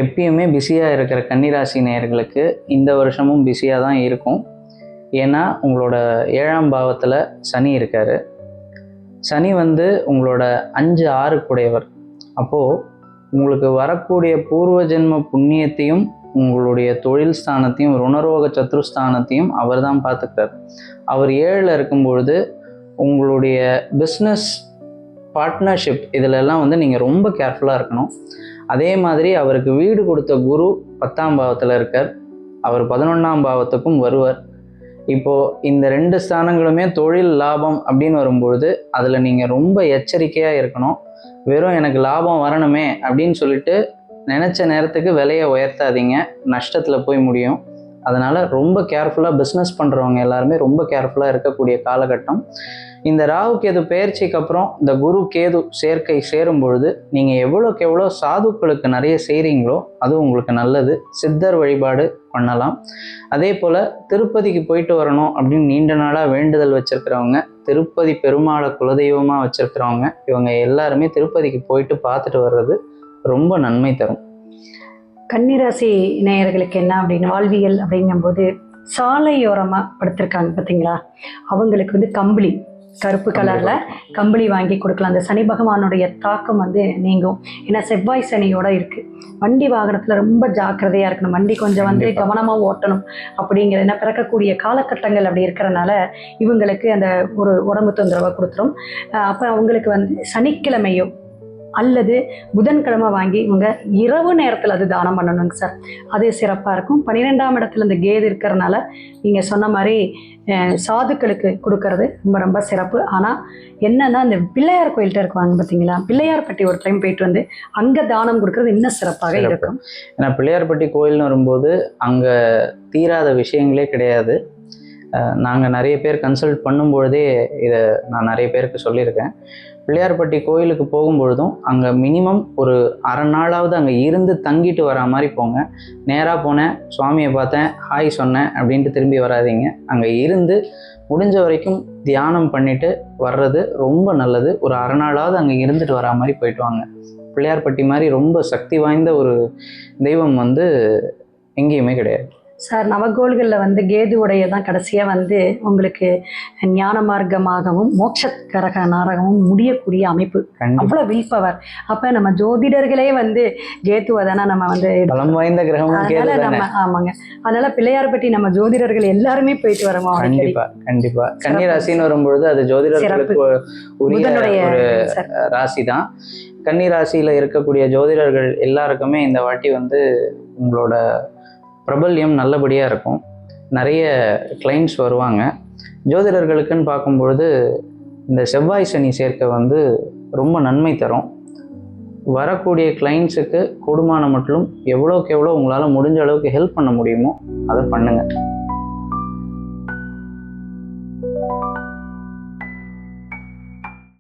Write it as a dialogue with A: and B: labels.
A: எப்பயுமே பிஸியாக இருக்கிற கன்னிராசி நேயர்களுக்கு இந்த வருஷமும் பிஸியாக தான் இருக்கும். ஏன்னா உங்களோட 7ஆம் பாவத்தில் சனி இருக்கார். சனி உங்களோட 5, 6 கூடையவர். அப்போது உங்களுக்கு வரக்கூடிய பூர்வ ஜென்ம புண்ணியத்தையும் உங்களுடைய தொழில் ஸ்தானத்தையும் ருணரோக சத்ருஸ்தானத்தையும் அவர் தான் பார்த்துக்கிறார். அவர் 7ல் இருக்கும்பொழுது உங்களுடைய பிஸ்னஸ் பார்ட்னர்ஷிப் இதிலெல்லாம் நீங்கள் ரொம்ப கேர்ஃபுல்லாக இருக்கணும். அதே மாதிரி அவருக்கு வீடு கொடுத்த குரு 10ஆம் பாவத்தில் இருக்கார். அவர் 11ஆம் பாவத்துக்கும் வருவார். இப்போது இந்த 2 ஸ்தானங்களுமே தொழில் லாபம் அப்படின்னு வரும்பொழுது அதில் நீங்கள் ரொம்ப எச்சரிக்கையாக இருக்கணும். வெறும் எனக்கு லாபம் வரணுமே அப்படின்னு சொல்லிட்டு நினச்ச நேரத்துக்கு விலையை உயர்த்தாதீங்க, நஷ்டத்தில் போய் முடியும். அதனால் ரொம்ப கேர்ஃபுல்லாக பிஸ்னஸ் பண்ணுறவங்க எல்லாருமே ரொம்ப கேர்ஃபுல்லாக இருக்கக்கூடிய காலகட்டம். இந்த ராகு கேது பெயர்ச்சிக்கு அப்புறம் இந்த குரு கேது சேர்க்கை சேரும் பொழுது நீங்கள் எவ்வளோக்கு எவ்வளோ சாதுக்களுக்கு நிறைய செய்கிறீங்களோ அது உங்களுக்கு நல்லது. சித்தர் வழிபாடு பண்ணலாம். அதே போல் திருப்பதிக்கு போயிட்டு வரணும் அப்படின்னு நீண்ட நாளாக வேண்டுதல் வச்சுருக்கிறவங்க, திருப்பதி பெருமாளை குலதெய்வமாக வச்சுருக்கிறவங்க, இவங்க எல்லாருமே திருப்பதிக்கு போயிட்டு பார்த்துட்டு வர்றது ரொம்ப நன்மை தரும்.
B: கன்னிராசி நேயர்களுக்கு என்ன அப்படின்னு வாழ்வியல் அப்படிங்கும்போது சாலையோரமாக படுத்திருக்காங்க பார்த்தீங்களா, அவங்களுக்கு கம்பளி கருப்பு கலரில் கம்பளி வாங்கி கொடுக்கலாம். அந்த சனி பகவானுடைய தாக்கம் நீங்கும். ஏன்னா செவ்வாய் சனியோட இருக்குது. வண்டி வாகனத்தில் ரொம்ப ஜாக்கிரதையாக இருக்கணும். வண்டி கொஞ்சம் கவனமாக ஓட்டணும் அப்படிங்கிற ஏன்னா பிறக்கக்கூடிய காலகட்டங்கள் அப்படி இருக்கிறனால இவங்களுக்கு அந்த ஒரு உடம்பு தொந்தரவை கொடுத்துரும். அப்போ அவங்களுக்கு சனிக்கிழமையோ அல்லது புதன்கிழமை வாங்கி இவங்க இரவு நேரத்தில் அது தானம் பண்ணணுங்க சார். அது சிறப்பாக இருக்கும். 12ஆம் இடத்துல இந்த கேது இருக்கிறனால நீங்கள் சொன்ன மாதிரி சாதுக்களுக்கு கொடுக்கறது ரொம்ப ரொம்ப சிறப்பு. ஆனால் என்னன்னா இந்த பிள்ளையார் கோயில்கிட்ட இருக்குவாங்க பார்த்தீங்களா, பிள்ளையார்பட்டி ஒரு டைம் போயிட்டு அங்கே தானம் கொடுக்கறது இன்னும் சிறப்பாக இருக்கும்.
A: ஏன்னா பிள்ளையார்பட்டி கோயில்னு வரும்போது அங்கே தீராத விஷயங்களே கிடையாது. நாங்கள் நிறைய பேர் கன்சல்ட் பண்ணும்பொழுதே இதை நான் நிறைய பேருக்கு சொல்லியிருக்கேன். பிள்ளையார்பட்டி கோயிலுக்கு போகும்பொழுதும் அங்கே மினிமம் ஒரு அரை நாளாவது அங்கே இருந்து தங்கிட்டு வரா மாதிரி போங்க. நேராக போனேன், சுவாமியை பார்த்தேன், ஹாய் சொன்னேன் அப்படின்ட்டு திரும்பி வராதிங்க. அங்கே இருந்து முடிஞ்ச வரைக்கும் தியானம் பண்ணிட்டு வர்றது ரொம்ப நல்லது. ஒரு அரை நாளாவது அங்கே இருந்துட்டு வரா மாதிரி போயிட்டு வாங்க. பிள்ளையார்பட்டி மாதிரி ரொம்ப சக்தி வாய்ந்த ஒரு தெய்வம் எங்கேயுமே கிடையாது
B: சார். நவகோள்களில் கேதுவுடைய தான் கடைசியாக உங்களுக்கு ஞான மார்க்கமாகவும் மோட்சகரகனாகவும் முடியக்கூடிய அமைப்பு. அவ்வளோ வில் பவர். அப்போ நம்ம ஜோதிடர்களே கேதுவை தானே நம்ம
A: பலம் வாய்ந்த கிரகம்.
B: அதனால நம்ம ஆமாங்க, அதனால பிள்ளையார்பட்டி நம்ம ஜோதிடர்கள் எல்லாருமே போயிட்டு வரோம்.
A: கண்டிப்பா கன்னிராசின்னு வரும்பொழுது அது ஜோதிடர்களுக்கு உரிய ஒரு ராசி தான். கன்னிராசியில் இருக்கக்கூடிய ஜோதிடர்கள் எல்லாருக்குமே இந்த வாட்டி உங்களோட பிரபல்யம் நல்லபடியாக இருக்கும். நிறைய கிளைண்ட்ஸ் வருவாங்க. ஜோதிடர்களுக்குன்னு பார்க்கும்பொழுது இந்த செவ்வாய் சனி சேர்க்கை ரொம்ப நன்மை தரும். வரக்கூடிய கிளைண்ட்ஸுக்கு கூடுமான மட்டும் எவ்வளோக்கு எவ்வளோ உங்களால் முடிஞ்ச அளவுக்கு ஹெல்ப் பண்ண முடியுமோ அதை பண்ணுங்கள்.